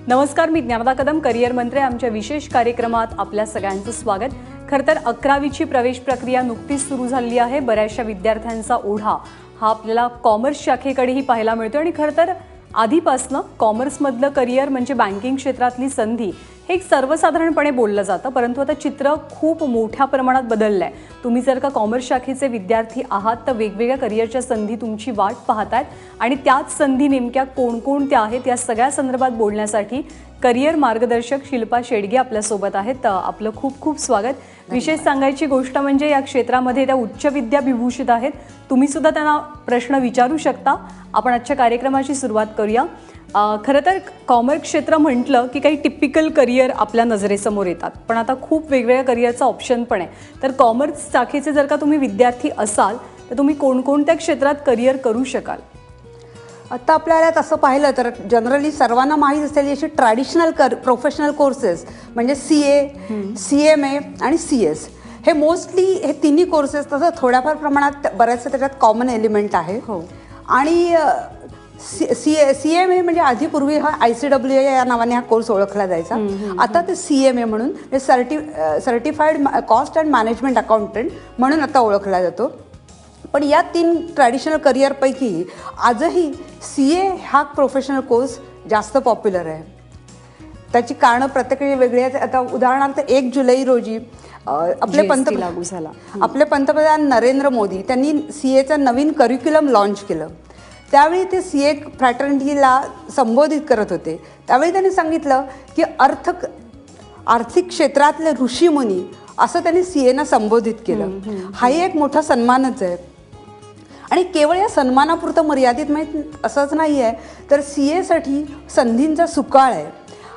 नमस्कार, मी ज्ञानदा कदम, करिअर मंत्री. आमच्या विशेष कार्यक्रमात आपल्या सगळ्यांचं स्वागत. खरं तर 11वीची प्रवेश प्रक्रिया नुकतीच सुरू झाली आहे. बऱ्याचशा विद्यार्थ्यांचा ओढा हा आपल्याला कॉमर्स शाखेकडेही पाहायला मिळतो आणि खरं तर आधीपासनं कॉमर्समधलं करिअर म्हणजे बँकिंग क्षेत्रातली संधी हे एक सर्वसाधारणपणे बोललं जातं, परंतु आता चित्र खूप मोठ्या प्रमाणात बदललं आहे. तुम्ही जर का कॉमर्स शाखेचे विद्यार्थी आहात तर वेगवेगळ्या करिअरच्या संधी तुमची वाट पाहतायत आणि त्याच संधी नेमक्या कोणकोणत्या आहेत या सगळ्या संदर्भात बोलण्यासाठी करिअर मार्गदर्शक शिल्पा शेडगे आपल्यासोबत आहेत. आपलं खूप खूप स्वागत. विशेष सांगायची गोष्ट म्हणजे या क्षेत्रामध्ये त्या उच्च विद्याविभूषित आहेत. तुम्ही सुद्धा त्यांना प्रश्न विचारू शकता. आपण आजच्या कार्यक्रमाची सुरुवात करूया. खरं तर कॉमर्स क्षेत्र म्हटलं की काही टिपिकल करिअर आपल्या नजरेसमोर येतात, पण आता खूप वेगवेगळ्या करिअरचा ऑप्शन पण आहे. तर कॉमर्स शाखेचे जर का तुम्ही विद्यार्थी असाल तर तुम्ही कोणकोणत्या क्षेत्रात करिअर करू शकाल? आता आपल्याला तसं पाहिलं तर जनरली सर्वांना माहीत असलेली अशी ट्रॅडिशनल प्रोफेशनल कोर्सेस म्हणजे CA, CMA आणि CS हे मोस्टली हे तिन्ही कोर्सेस तसं थोड्याफार प्रमाणात बऱ्याचशा त्याच्यात कॉमन एलिमेंट आहे. आणि CMA म्हणजे आधी पूर्वी हा ICWA या नावाने हा कोर्स ओळखला जायचा. आता ते CMA म्हणून certified cost and management accountant म्हणून आता ओळखला जातो. पण या 3 ट्रॅडिशनल करिअरपैकी आजही CA हा प्रोफेशनल कोर्स जास्त पॉप्युलर आहे. त्याची कारणं प्रत्येकाची वेगळी आहेत. आता उदाहरणार्थ 1 जुलै रोजी आपले पंतप्रधान नरेंद्र मोदी त्यांनी CAचं नवीन करिक्युलम लॉन्च केलं. त्यावेळी ते CA फ्रॅटर्निटीला संबोधित करत होते. त्यावेळी त्यांनी सांगितलं की आर्थिक क्षेत्रातले ऋषीमुनी असं त्यांनी CAना संबोधित केलं. हाही एक मोठा सन्मानच आहे. आणि केवळ या सन्मानापुरतं मर्यादित माहीत असंच नाही आहे, तर CAसाठी संधींचा सुकाळ आहे.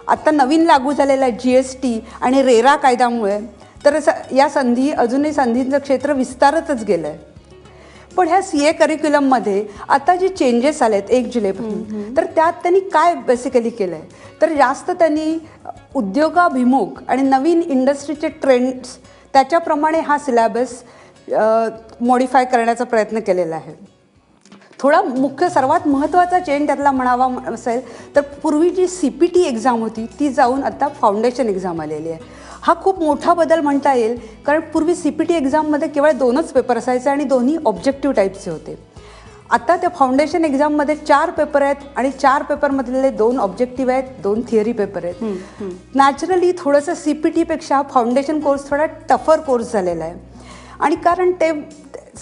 आत्ता नवीन लागू झालेला GST आणि रेरा कायद्यामुळे तर या अजूनही संधींचं क्षेत्र विस्तारतच गेलं आहे. पण ह्या CA करिक्युलममध्ये आता जे चेंजेस आलेत 1 जुलैपासून, तर त्यात त्यांनी काय बेसिकली केलं आहे तर जास्त त्यांनी उद्योगाभिमुख आणि नवीन इंडस्ट्रीचे ट्रेंड्स त्याच्याप्रमाणे हा सिलेबस मॉडिफाय करण्याचा प्रयत्न केलेला आहे. थोडा सर्वात महत्त्वाचा चेंज त्यातला म्हणावा असेल तर पूर्वी जी CPT एक्झाम होती ती जाऊन आता फाउंडेशन एक्झाम आलेली आहे. हा खूप मोठा बदल म्हणता येईल, कारण पूर्वी CPT एक्झाममध्ये केवळ 2च पेपर असायचे आणि दोन्ही ऑब्जेक्टिव्ह टाईपचे होते. आता त्या फाउंडेशन एक्झाममध्ये 4 पेपर आहेत आणि 4 पेपरमधले 2 ऑब्जेक्टिव्ह आहेत, 2 थिअरी पेपर आहेत. नॅचरली थोडंसं CPTपेक्षा फाउंडेशन कोर्स थोडा टफर कोर्स झालेला आहे. आणि कारण ते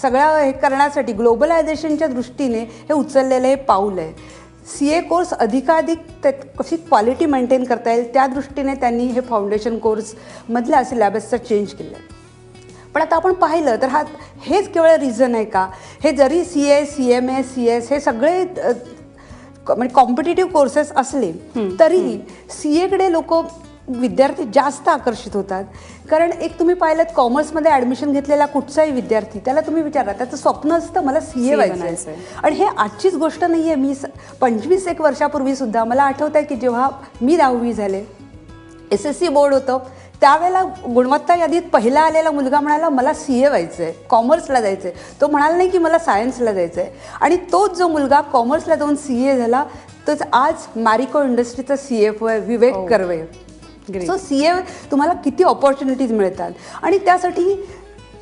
सगळं हे करण्यासाठी ग्लोबलायझेशनच्या दृष्टीने हे उचललेलं हे पाऊल आहे. CA कोर्स अधिकाधिक कशी क्वालिटी मेंटेन करता येईल त्या दृष्टीने त्यांनी हे फाउंडेशन कोर्समधल्या सिलेबसचा चेंज केलं आहे. पण आता आपण पाहिलं तर हेच केवळ रिझन आहे का? हे जरी CA, CMA, CS हे सगळे म्हणजे कॉम्पिटिटिव्ह कोर्सेस असले तरी CAकडे विद्यार्थी जास्त आकर्षित होतात. कारण एक तुम्ही पाहिलं कॉमर्समध्ये ॲडमिशन घेतलेला कुठचाही विद्यार्थी त्याला तुम्ही विचारा, त्याचं स्वप्न असतं मला CA व्हायचं आहे. आणि हे आजचीच गोष्ट नाही आहे. मी 25-1 वर्षापूर्वीसुद्धा मला आठवतं आहे की जेव्हा मी 10वी झाले, SSC बोर्ड होतं, त्यावेळेला गुणवत्ता यादीत पहिला आलेला मुलगा म्हणाला मला CA व्हायचं आहे, कॉमर्सला जायचं आहे. तो म्हणाला नाही की मला सायन्सला जायचं आहे. आणि तोच जो मुलगा कॉमर्सला जाऊन CA झाला तोच आज मॅरिको इंडस्ट्रीचा CFO आहे, विवेक कर्वे. सो CA तुम्हाला किती ऑपॉर्च्युनिटीज मिळतात आणि त्यासाठी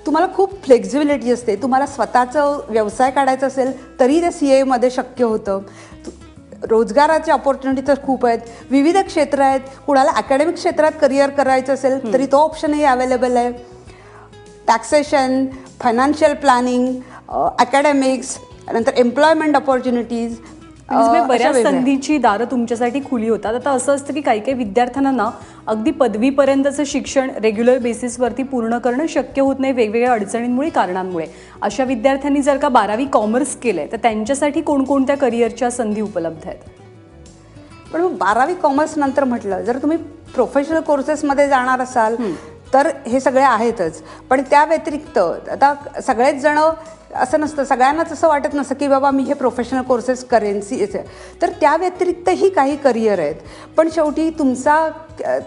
तुम्हाला खूप फ्लेक्झिबिलिटी असते. तुम्हाला स्वतःचं व्यवसाय काढायचा असेल तरी ते CAमध्ये शक्य होतं. रोजगाराचे ऑपॉर्च्युनिटी तर खूप आहेत, विविध क्षेत्र आहेत. कुणाला अकॅडमिक क्षेत्रात करिअर करायचं असेल तरी तो ऑप्शनही अवेलेबल आहे. टॅक्सेशन, फायनान्शियल प्लॅनिंग, अकॅडमिक्स, नंतर एम्प्लॉयमेंट ऑपॉर्च्युनिटीज, बऱ्याच संधीची दारं तुमच्यासाठी खुली होतात. आता असं असतं की काही काही विद्यार्थ्यांना ना अगदी पदवीपर्यंतचं शिक्षण रेग्युलर बेसिसवरती पूर्ण करणं शक्य होत नाही वेगवेगळ्या अडचणींमुळे, कारणांमुळे. अशा विद्यार्थ्यांनी जर का 12वी कॉमर्स केलंय तर त्यांच्यासाठी कोणकोणत्या करिअरच्या संधी उपलब्ध आहेत? पण 12वी कॉमर्स नंतर म्हटलं जर तुम्ही प्रोफेशनल कोर्सेसमध्ये जाणार असाल तर हे सगळे आहेतच. पण त्या व्यतिरिक्त आता सगळेच जण असं नसतं, सगळ्यांनाच असं वाटत नसतं की बाबा मी हे प्रोफेशनल कोर्सेस करेन CAचे. तर त्या व्यतिरिक्तही काही करिअर आहेत. पण शेवटी तुमचा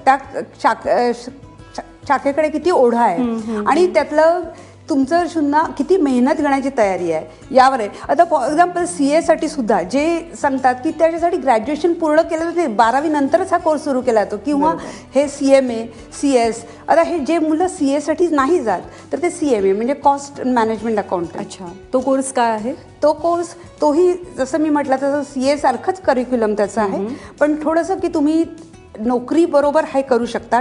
त्या शाखेकडे किती ओढा आहे आणि त्यातलं तुमचं शून्य किती मेहनत घेण्याची तयारी आहे यावर आहे. आता फॉर एक्झाम्पल CA सुद्धा जे सांगतात की त्याच्यासाठी ग्रॅज्युएशन पूर्ण केलं ते 12वी नंतरच हा कोर्स सुरू केला जातो किंवा हे CMA CS. आता हे जे मुलं CA नाही जात तर ते CMA म्हणजे कॉस्ट मॅनेजमेंट अकाउंट. अच्छा, तो कोर्स काय आहे? तो कोर्स तोही जसं मी म्हटलं तसं CA सारखंच करिक्युलम त्याचं आहे, पण थोडंसं की तुम्ही नोकरी बरोबर हे करू शकता.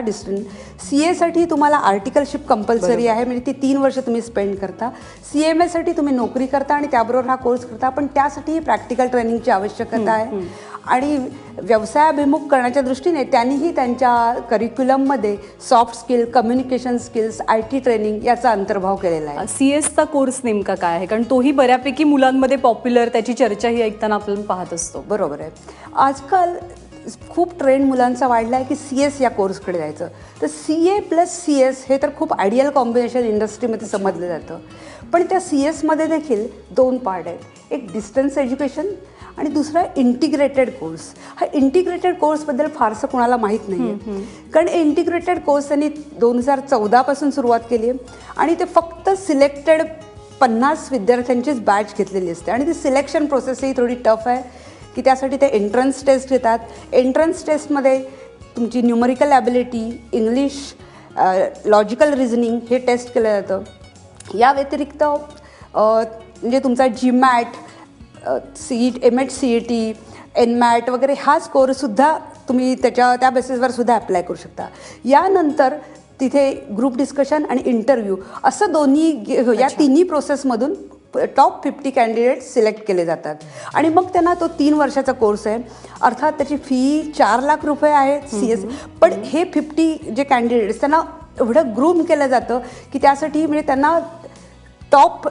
CA तुम्हाला आर्टिकलशिप कंपल्सरी आहे, म्हणजे ती 3 वर्ष तुम्ही स्पेंड करता. CMA तुम्ही नोकरी करता आणि त्याबरोबर हा कोर्स करता, पण त्यासाठी प्रॅक्टिकल ट्रेनिंगची आवश्यकता आहे. आणि व्यवसायाभिमुख करण्याच्या दृष्टीने त्यांनीही त्यांच्या करिक्युलममध्ये soft skill, communication skills, IT training याचा अंतर्भाव केलेला आहे. CS कोर्स नेमका काय आहे? कारण तोही बऱ्यापैकी मुलांमध्ये पॉप्युलर, त्याची चर्चाही ऐकताना आपण पाहत असतो. बरोबर आहे. आजकाल खूप ट्रेंड मुलांचा वाढला आहे की CS या कोर्सकडे जायचं. तर CA + CS हे तर खूप आयडियल कॉम्बिनेशन इंडस्ट्रीमध्ये समजलं जातं, पण त्या CS देखील 2 पार्ट आहेत. एक डिस्टन्स एज्युकेशन आणि दुसरा इंटिग्रेटेड कोर्स. हा इंटिग्रेटेड कोर्सबद्दल फारसं कोणाला माहीत नाही आहे, कारण इंटिग्रेटेड कोर्स त्यांनी 2014 पासून सुरुवात केली आहे आणि ते फक्त सिलेक्टेड 50 विद्यार्थ्यांचीच बॅच घेतलेली असते आणि ती सिलेक्शन प्रोसेसही थोडी टफ आहे की त्यासाठी ते एंट्रन्स टेस्ट घेतात. एंट्रन्स टेस्टमध्ये तुमची numerical ability, English, logical reasoning हे टेस्ट केलं जातं. या व्यतिरिक्त म्हणजे तुमचा GMAT, MAT CET, NMAT वगैरे हा स्कोरसुद्धा तुम्ही त्या बेसिसवर सुद्धा अप्लाय करू शकता. यानंतर तिथे ग्रुप डिस्कशन आणि इंटरव्ह्यू असं या तिन्ही प्रोसेसमधून टॉप 50 कॅन्डिडेट सिलेक्ट केले जातात आणि मग त्यांना तो 3 वर्षाचा कोर्स आहे. अर्थात त्याची फी 4 लाख रुपये आहे CS, पण हे 50 जे कॅन्डिडेट्स त्यांना एवढं ग्रूम केलं जातं की त्यासाठी म्हणजे त्यांना टॉप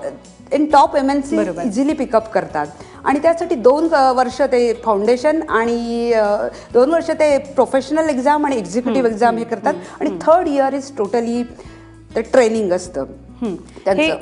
MNC इझिली पिकअप करतात आणि त्यासाठी 2 वर्ष ते फाउंडेशन आणि 2 वर्ष ते प्रोफेशनल एक्झाम आणि एक्झिक्युटिव्ह एक्झाम हे करतात आणि 3rd इयर इज टोटली ते ट्रेनिंग असतं.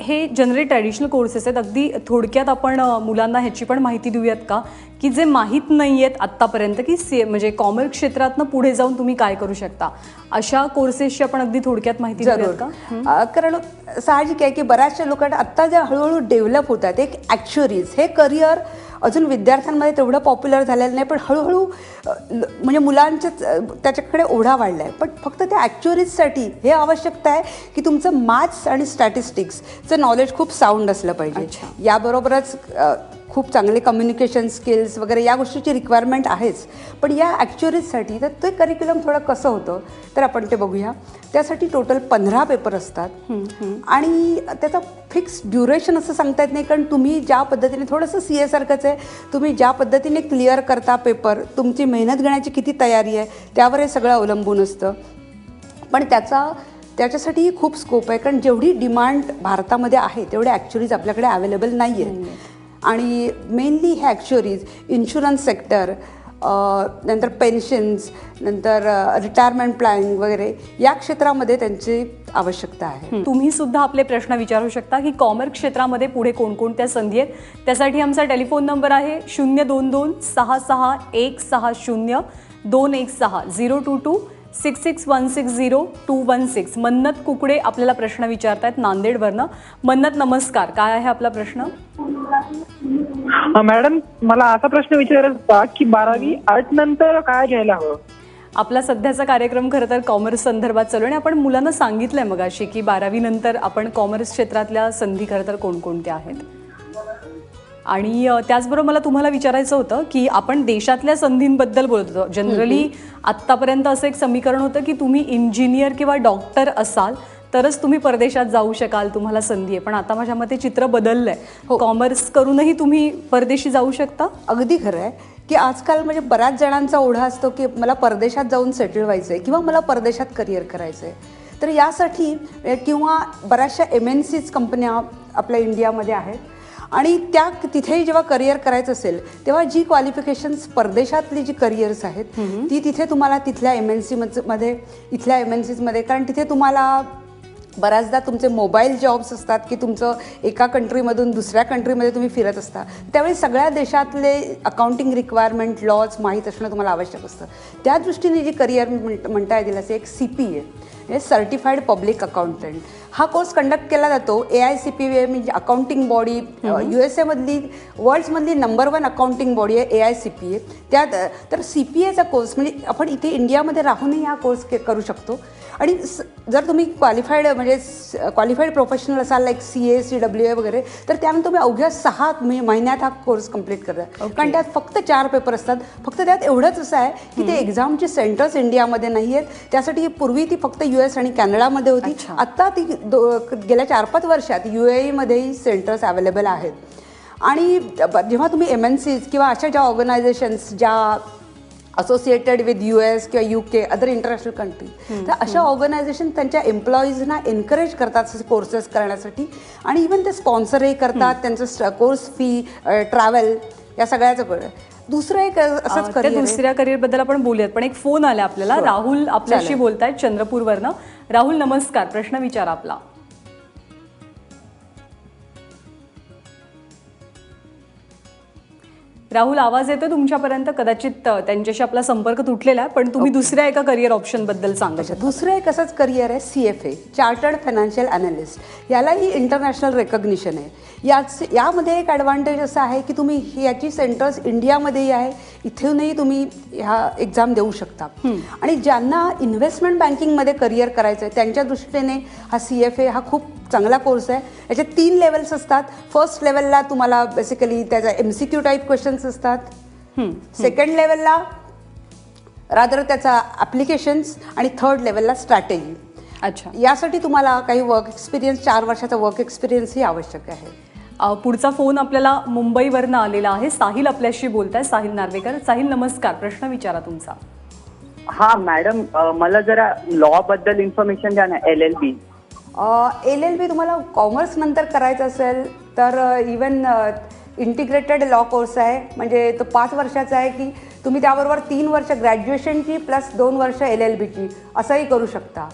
हे जनरली ट्रॅडिशनल कोर्सेस आहेत. अगदी थोडक्यात आपण मुलांना ह्याची पण माहिती देऊयात का, की जे माहीत नाही आहेत आत्तापर्यंत की म्हणजे कॉमर्स क्षेत्रातनं पुढे जाऊन तुम्ही काय करू शकता, अशा कोर्सेसची आपण अगदी थोडक्यात माहिती देऊयात का? कारण साहजिक आहे की बऱ्याचशा लोकांना आत्ता ज्या हळूहळू डेव्हलप होतात एक ॲक्च्युअरीज हे करिअर अजून विद्यार्थ्यांमध्ये तेवढं पॉप्युलर झालेलं नाही, पण हळूहळू म्हणजे मुलांच्याच त्याच्याकडे ओढा वाढला आहे. पण फक्त त्या ॲक्च्युअरीजसाठी हे आवश्यकता आहे की तुमचं मॅथ्स आणि स्टॅटिस्टिक्सचं नॉलेज खूप साऊंड असलं पाहिजे. याबरोबरच खूप चांगले कम्युनिकेशन स्किल्स वगैरे या गोष्टीची रिक्वायरमेंट आहेच, पण या ॲक्च्युअरीजसाठी तर ते करिक्युलम थोडं कसं होतं तर आपण ते बघूया. त्यासाठी टोटल 15 पेपर असतात आणि त्याचा फिक्स ड्युरेशन असं सांगता येत नाही, कारण तुम्ही ज्या पद्धतीने थोडंसं CA सारखंच आहे, तुम्ही ज्या पद्धतीने क्लिअर करता पेपर, तुमची मेहनत घेण्याची किती तयारी आहे त्यावर हे सगळं अवलंबून असतं. पण त्याच्यासाठीही खूप स्कोप आहे, कारण जेवढी डिमांड भारतामध्ये आहे तेवढे ॲक्च्युअरीज आपल्याकडे अवेलेबल नाही आहेत. आणि मेनली हे ॲक्च्युअरीज इन्शुरन्स सेक्टर, नंतर पेन्शन्स, नंतर रिटायरमेंट प्लॅनिंग वगैरे या क्षेत्रामध्ये त्यांची आवश्यकता आहे. तुम्ही सुद्धा आपले प्रश्न विचारू शकता की कॉमर्स क्षेत्रामध्ये पुढे कोणकोणत्या संधी आहेत. त्यासाठी आमचा टेलिफोन नंबर आहे 022 66 160 216 022 66160216. मन्नत कुकडे आपल्याला प्रश्न विचारतायत नांदेडवरनं. मन्नत, नमस्कार. काय आहे आपला प्रश्न? मॅडम, मला असा प्रश्न विचारायचा होता की 12वी आर्ट नंतर काय घ्यायला हवं? आपला सध्याचा कार्यक्रम खरं तर कॉमर्स संदर्भात चालू आहे आणि आपण मुलांना सांगितलंय मगाशी की 12वी नंतर आपण कॉमर्स क्षेत्रातल्या संधी खरं तर कोणकोणत्या आहेत. आणि त्याचबरोबर मला तुम्हाला विचारायचं होतं की आपण देशातल्या संधींबद्दल बोलत होतो. जनरली आत्तापर्यंत असं एक समीकरण होतं की तुम्ही इंजिनियर किंवा डॉक्टर असाल तरच तुम्ही परदेशात जाऊ शकाल, तुम्हाला संधी आहे. पण आता माझ्या मते चित्र बदललंय. कॉमर्स करूनही तुम्ही परदेशी जाऊ शकता. अगदी खरं आहे की आजकाल म्हणजे बऱ्याच जणांचा ओढा असतो की मला परदेशात जाऊन सेटल व्हायचं आहे किंवा मला परदेशात करिअर करायचं आहे. तर यासाठी किंवा बऱ्याचशा MNCs कंपन्या आपल्या इंडियामध्ये आहेत आणि तिथे जेव्हा करिअर करायचं असेल तेव्हा जी क्वालिफिकेशन्स परदेशातली जी करिअर्स आहेत ती तिथे तुम्हाला तिथल्या MNCमध्ये, इथल्या MNCsमध्ये, कारण तिथे तुम्हाला बऱ्याचदा तुमचे मोबाईल जॉब्स असतात की तुमचं एका कंट्रीमधून दुसऱ्या कंट्रीमध्ये तुम्ही फिरत असता, त्यावेळी सगळ्या देशातले अकाउंटिंग रिक्वायरमेंट लॉज माहीत असणं तुम्हाला आवश्यक असतं. त्या दृष्टीने जी करिअर म्हणता येतील असे एक CPA म्हणजे सर्टिफाईड पब्लिक अकाउंटंट हा कोर्स कंडक्ट केला जातो. AICPA म्हणजे अकाउंटिंग बॉडी USA मधली वर्ल्डमधली नंबर 1 अकाउंटिंग बॉडी आहे AICPA. त्यात तर CPAचा कोर्स म्हणजे आपण इथे इंडियामध्ये राहूनही हा कोर्स करू शकतो. आणि जर तुम्ही क्वालिफाईड प्रोफेशनल असाल लाईक CA CWA वगैरे, तर त्यानंतर तुम्ही अवघ्या 6 महिन्यात हा कोर्स कंप्लीट करता. कारण त्यात फक्त 4 पेपर असतात. फक्त त्यात एवढंच असं आहे की ते एक्झामची सेंटर्स इंडियामध्ये नाही आहेत. त्यासाठी पूर्वी ती फक्त US आणि कॅनडामध्ये होती. आत्ता ती गेल्या 4-5 वर्षात UAE मध्येही सेंटर्स अवेलेबल आहेत. आणि जेव्हा तुम्ही MNCs किंवा अशा ज्या ऑर्गनायझेशन्स ज्या असोसिएटेड विथ US किंवा UK अदर इंटरनॅशनल कंट्री, तर अशा ऑर्गनायझेशन त्यांच्या एम्प्लॉईजना एनकरेज करतात असे कोर्सेस करण्यासाठी. आणि इवन ते स्पॉन्सरही करतात. त्यांचं कोर्स फी, ट्रॅव्हल या सगळ्याचं. दुसरं एक असंच करिअर, दुसऱ्या करिअरबद्दल आपण बोलूयात, पण एक फोन आला आपल्याला. राहुल आपल्याशी बोलतायत चंद्रपूरवरनं. राहुल नमस्कार, प्रश्न विचारा आपला. राहुल, आवाज येतो तुमच्यापर्यंत. कदाचित त्यांच्याशी आपला संपर्क तुटलेला आहे, पण तुम्ही दुसऱ्या एका करिअर ऑप्शन बद्दल सांगा. दुसरं एक असंच करिअर आहे CFA चार्टर्ड फायनान्शियल अनालिस्ट. यालाही इंटरनॅशनल रेकग्निशन आहे. यामध्ये एक ॲडव्हान्टेज असं आहे की तुम्ही याची सेंटर्स इंडियामध्येही आहे, इथूनही तुम्ही ह्या एक्झाम देऊ शकता. आणि ज्यांना इन्व्हेस्टमेंट बँकिंगमध्ये करिअर करायचं आहे त्यांच्या दृष्टीने हा CFA हा खूप चांगला कोर्स आहे. याचे 3 लेवल्स असतात. फर्स्ट लेवलला तुम्हाला बेसिकली त्याचा MCQ टाईप क्वेश्चन्स असतात. सेकंड लेवलला रादर त्याचा ॲप्लिकेशन्स आणि थर्ड लेवलला स्ट्रॅटेजी. अच्छा, यासाठी तुम्हाला काही वर्क एक्सपिरियन्स, 4 वर्षाचा वर्क एक्सपिरियन्सही आवश्यक आहे. पुढचा फोन आपल्याला मुंबईवरनं आलेला आहे. साहिल आपल्याशी बोलताय. साहिल नार्वेकर. साहिल नमस्कार, प्रश्न विचारा तुमचा. हा मॅडम, मला जरा लॉ बद्दल इन्फॉर्मेशन द्या ना. LLB तुम्हाला कॉमर्स नंतर करायचं असेल तर इवन इंटिग्रेटेड लॉ कोर्स आहे. म्हणजे तो 5 वर्षाचा आहे की तुम्ही त्याबरोबर 3 वर्ष ग्रॅज्युएशनची प्लस 2 वर्ष LLBची असंही करू शकता.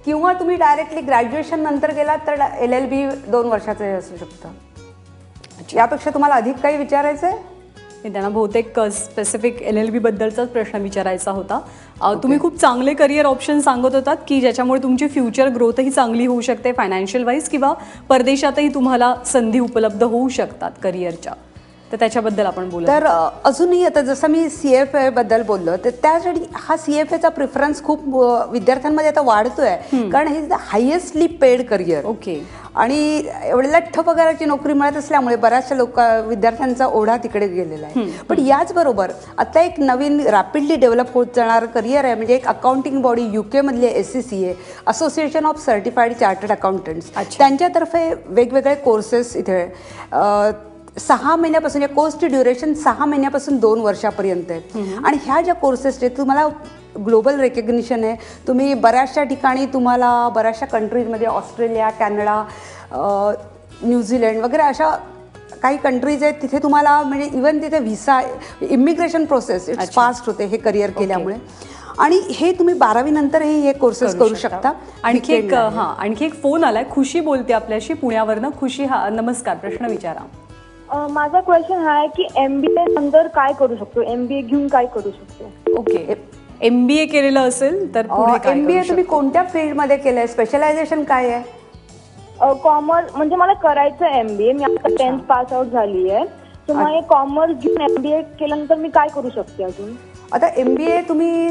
किंवा तुम्ही डायरेक्टली ग्रॅज्युएशन नंतर गेलात तर LLB 2 वर्षाचंही असू शकतं. यापेक्षा तुम्हाला अधिक काही विचारायचं आहे? त्यांना बहुतेक स्पेसिफिक LLB बद्दलचाच प्रश्न विचारायचा होता. तुम्ही खूप चांगले करिअर ऑप्शन सांगत होतात की ज्याच्यामुळे तुमची फ्युचर ग्रोथही चांगली होऊ शकते फायनान्शियल वाईज, किंवा परदेशातही तुम्हाला संधी उपलब्ध होऊ शकतात करिअरच्या. तर त्याच्याबद्दल आपण बोलू. तर अजूनही आता जसं मी CFA बद्दल बोललो, तर त्यासाठी हा CFAचा प्रिफरन्स खूप विद्यार्थ्यांमध्ये आता वाढतोय. कारण हे हायेस्टली पेड करिअर. ओके. आणि एवढ्या लठ्ठ पगाराची नोकरी मिळत असल्यामुळे बऱ्याचशा विद्यार्थ्यांचा ओढा तिकडे गेलेला आहे. पण याचबरोबर आता एक नवीन रॅपिडली डेव्हलप होत जाणारं करिअर आहे. म्हणजे एक अकाउंटिंग बॉडी UK मधली SCCA association of certified chartered accountants, त्यांच्यातर्फे वेगवेगळे कोर्सेस इथे 6 महिन्यापासून, या कोर्सची ड्युरेशन 6 महिन्यापासून 2 वर्षापर्यंत आहे. आणि ह्या ज्या कोर्सेस आहेत तुम्हाला ग्लोबल रेकग्निशन आहे. तुम्ही बऱ्याचशा ठिकाणी, तुम्हाला बऱ्याचशा कंट्रीजमध्ये, ऑस्ट्रेलिया, कॅनडा, न्यूझीलंड वगैरे अशा काही कंट्रीज आहेत, तिथे तुम्हाला म्हणजे इवन तिथे visa, immigration process it's fast होते हे करिअर केल्यामुळे. आणि हे तुम्ही 12वी नंतरही हे कोर्सेस करू शकता. आणखी एक फोन आलाय. खुशी बोलते आपल्याशी पुण्यावरनं. खुशी, हा नमस्कार, प्रश्न विचारा. माझा क्वेश्चन हा आहे की MBA नंतर काय करू शकतो, MBA घेऊन काय करू शकतो? ओके, MBA केलेलं असेल तर MBA तुम्ही कोणत्या फील्डमध्ये केलंय? स्पेशलायझेशन काय आहे? कॉमर्स, म्हणजे मला करायचं MBA. मी आता 10th पास आउट झाली आहे. तर मग कॉमर्स घेऊन MBA केल्यानंतर मी काय करू शकते अजून? आता MBA तुम्ही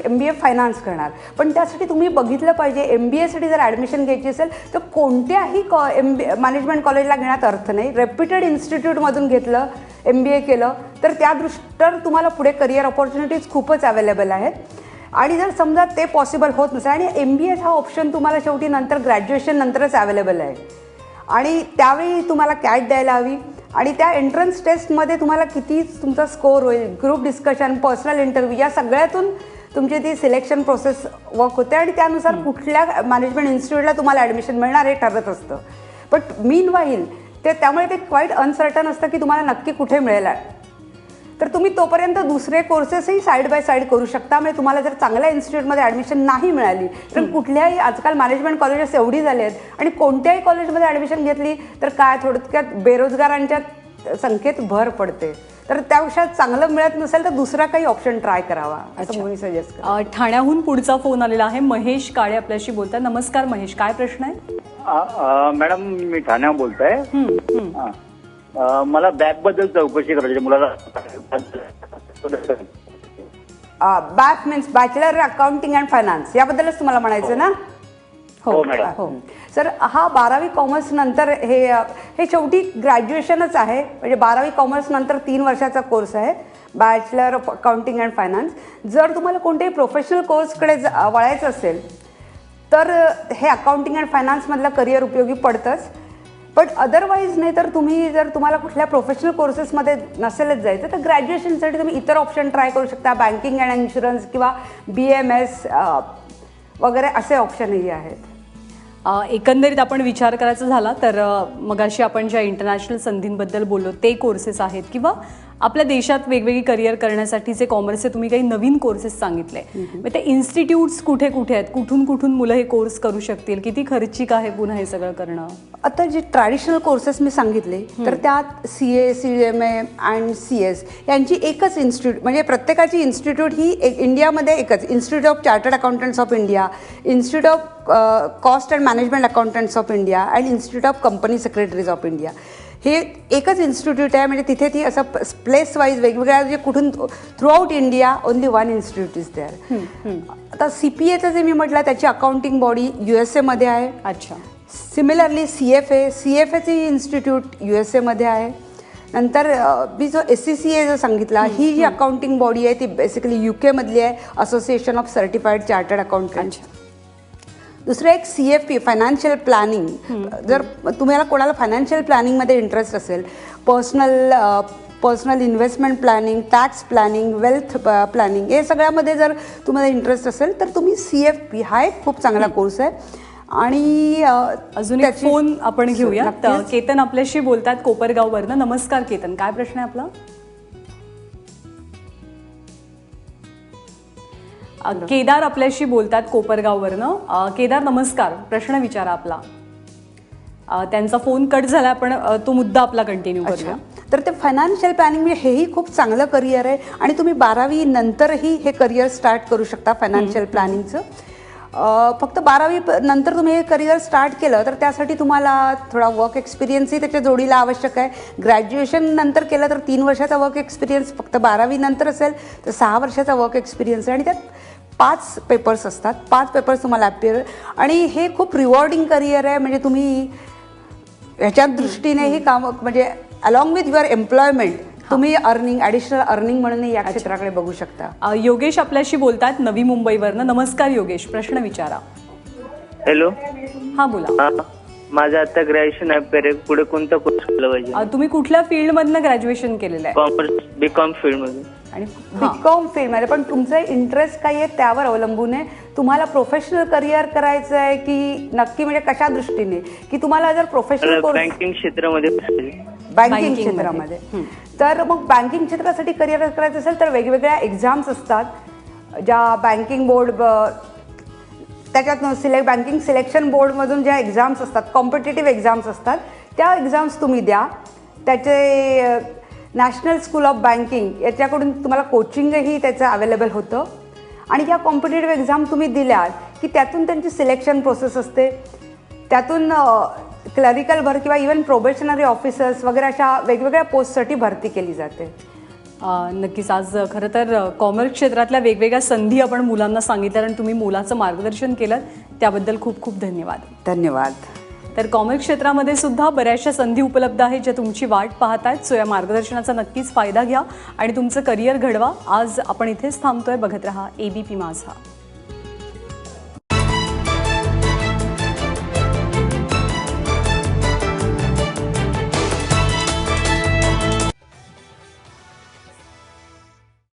MBA फायनान्स करणार, पण त्यासाठी तुम्ही बघितलं पाहिजे MBAसाठी जर ॲडमिशन घ्यायची असेल तर कोणत्याही मॅनेजमेंट कॉलेजला घेण्यात अर्थ नाही. रेप्युटेड इन्स्टिट्यूटमधून घेतलं, MBA केलं तर त्या दृष्टीनं तुम्हाला पुढे करिअर ऑपॉर्च्युनिटीज खूपच अवेलेबल आहेत. आणि जर समजा ते पॉसिबल होत नसेल, आणि MBA हा ऑप्शन तुम्हाला शेवटी नंतर ग्रॅज्युएशन नंतरच अवेलेबल आहे, आणि त्यावेळी तुम्हाला कॅट द्यायला हवी. आणि त्या एंट्रन्स टेस्टमध्ये तुम्हाला किती तुमचा स्कोअर होईल, ग्रुप डिस्कशन, पर्सनल इंटरव्ह्यू, या सगळ्यातून तुमची ती सिलेक्शन प्रोसेस वर्क होते. आणि त्यानुसार कुठल्या मॅनेजमेंट इन्स्टिट्यूटला तुम्हाला ॲडमिशन मिळणार हे ठरत असतं. बट मीन वाईल त्यामुळे ते क्वाईट अनसर्टन असतं की तुम्हाला नक्की कुठे मिळेल. तर तुम्ही तोपर्यंत दुसरे कोर्सेसही साईड बाय साईड करू शकता. म्हणजे तुम्हाला जर चांगल्या इन्स्टिट्यूटमध्ये ॲडमिशन नाही मिळाली तर कुठल्याही, आजकाल मॅनेजमेंट कॉलेजेस एवढी झाली आहेत आणि कोणत्याही कॉलेजमध्ये ॲडमिशन घेतली तर काय थोडक्यात बेरोजगारांच्या संख्येत भर पडते. तर त्यापेक्षा चांगलं मिळत नसेल तर दुसरा काही ऑप्शन ट्राय करावा असं मी सजेस्ट करते. ठाण्याहून पुढचा फोन आलेला आहे. महेश काळे आपल्याशी बोलतात. नमस्कार महेश, काय प्रश्न आहे? मॅडम मी ठाण्याहून बोलतोय. मला बॅक बद्दल चौकशी करायची मुलाला. Back means bachelor accounting and finance याबद्दलच तुम्हाला म्हणायचं ना? हो मॅडम. हो सर, हा 12वी कॉमर्स नंतर हे शेवटी ग्रॅज्युएशनच आहे. म्हणजे 12वी कॉमर्स नंतर 3 वर्षाचा कोर्स आहे bachelor of accounting and finance. जर तुम्हाला कोणत्याही प्रोफेशनल कोर्सकडे वळायचं असेल तर हे अकाउंटिंग अँड फायनान्समधलं करिअर उपयोगी पडतंच. पण अदरवाईज नाही तर तुम्हाला कुठल्या प्रोफेशनल कोर्सेसमध्ये नसेलच जायचं तर ग्रॅज्युएशनसाठी तुम्ही इतर ऑप्शन ट्राय करू शकता. बँकिंग अँड इन्शुरन्स किंवा BMS वगैरे असे ऑप्शनही आहेत. एकंदरीत आपण विचार करायचा झाला तर मगाशी आपण ज्या इंटरनॅशनल संधींबद्दल बोललो ते कोर्सेस आहेत किंवा आपल्या देशात वेगवेगळी करिअर करण्यासाठीचे कॉमर्सचे तुम्ही काही नवीन कोर्सेस सांगितले. मग ते इन्स्टिट्यूट्स कुठे कुठे आहेत, कुठून कुठून मुलं हे कोर्स करू शकतील, किती खर्चिक आहे पुन्हा हे सगळं करणं? आता जे ट्रॅडिशनल कोर्सेस मी सांगितले तर त्यात CA, CMA अँड CS यांची एकच इन्स्टिट्यूट, म्हणजे प्रत्येकाची इन्स्टिट्यूट ही इंडियामध्ये एकच, institute of chartered accountants of India, institute of cost and management accountants of India and institute of company secretaries of India. हे एकच इन्स्टिट्यूट आहे. म्हणजे तिथे ती असं प्लेस वाईज वेगवेगळ्या, म्हणजे कुठून throughout India only one institute is there. आता CPAचं जे मी म्हटलं त्याची अकाउंटिंग बॉडी USA मध्ये आहे. अच्छा. सिमिलरली CFAची इन्स्टिट्यूट USA मध्ये आहे. नंतर मी जो SCCA जो सांगितला, ही जी अकाउंटिंग बॉडी आहे ती बेसिकली UK मधली आहे, association of certified chartered accountant. दुसरं एक CFP फायनान्शियल प्लॅनिंग. जर तुम्हाला कोणाला फायनान्शियल प्लॅनिंगमध्ये इंटरेस्ट असेल, personal investment planning, tax planning, wealth planning, हे सगळ्यामध्ये जर तुम्हाला इंटरेस्ट असेल तर तुम्ही CFP हा एक खूप चांगला कोर्स आहे. आणि अजून एक फोन आपण घेऊया. केतन आपल्याशी बोलतात कोपरगाववरनं. नमस्कार केतन, काय प्रश्न आहे आपला? केदार आपल्याशी बोलतात कोपरगाववरनं. केदार नमस्कार, प्रश्न विचारा आपला. त्यांचा फोन कट झाला, पण तो मुद्दा आपला कंटिन्यू करूया. तर ते फायनान्शियल प्लॅनिंग हेही खूप चांगलं करिअर आहे आणि तुम्ही 12वी नंतरही हे करिअर स्टार्ट करू शकता फायनान्शियल प्लॅनिंगचं. फक्त 12वी नंतर तुम्ही हे करिअर स्टार्ट केलं तर त्यासाठी तुम्हाला थोडा वर्क एक्सपिरियन्सही त्याच्या जोडीला आवश्यक आहे. ग्रॅज्युएशन नंतर केलं तर 3 वर्षाचा वर्क एक्सपिरियन्स, फक्त 12वी नंतर असेल तर 6 वर्षाचा वर्क एक्सपिरियन्स आहे. आणि त्यात 5 पेपर्स असतात. 5 पेपर्स तुम्हाला अपिअर, आणि हे खूप रिवॉर्डिंग करिअर आहे. म्हणजे तुम्ही ह्याच्या दृष्टीनेही काम, म्हणजे अलॉंग विथ युअर एम्प्लॉयमेंट तुम्ही ॲडिशनल अर्निंग म्हणून या क्षेत्राकडे बघू शकता. योगेश आपल्याशी बोलतात नवी मुंबईवरनं. नमस्कार योगेश, प्रश्न विचारा. हॅलो. हा बोला. माझं आता ग्रॅज्युएशन आहे, पुढे कोणता कोर्स केला पाहिजे? तुम्ही कुठल्या फील्डमधनं ग्रॅज्युएशन केलेलं आहे? कॉमर्स, BCom फील्डमध्ये. आणि BCom फील्डमध्ये, पण तुमचं इंटरेस्ट काय आहे त्यावर अवलंबून आहे. तुम्हाला प्रोफेशनल करिअर करायचं आहे की नक्की, म्हणजे कशा दृष्टीने, की तुम्हाला जर प्रोफेशनल बँकिंग क्षेत्रामध्ये, बँकिंग क्षेत्रामध्ये, तर मग बँकिंग क्षेत्रासाठी करिअर करायचं असेल तर वेगवेगळ्या एक्झाम्स असतात ज्या बँकिंग बोर्ड, त्याच्यात बँकिंग सिलेक्शन बोर्डमधून ज्या एक्झाम्स असतात, कॉम्पिटेटिव्ह एक्झाम्स असतात, त्या एक्झाम्स तुम्ही द्या. त्याचे नॅशनल स्कूल ऑफ बँकिंग याच्याकडून तुम्हाला कोचिंगही त्याचं अवेलेबल होतं. आणि या कॉम्पिटेटिव्ह एक्झाम तुम्ही दिल्यात की त्यातून त्यांची सिलेक्शन प्रोसेस असते. त्यातून क्लरिकल किंवा इव्हन प्रोबेशनरी ऑफिसर्स वगैरे अशा वेगवेगळ्या पोस्टसाठी भरती केली जाते. नक्कीच. आज खरं तर कॉमर्स क्षेत्रातल्या वेगवेगळ्या संधी आपण मुलांना सांगितल्या आणि तुम्ही मुलाचं मार्गदर्शन केलं, त्याबद्दल खूप खूप धन्यवाद. धन्यवाद. तर कॉमर्स क्षेत्रामध्ये सुद्धा बऱ्याचशा संधी उपलब्ध आहेत ज्या तुमची वाट पाहत आहेत. सो या मार्गदर्शनाचा नक्कीच फायदा घ्या आणि तुमचं करिअर घडवा. आज आपण इथेच थांबतोय. बघत रहा ABP माझा.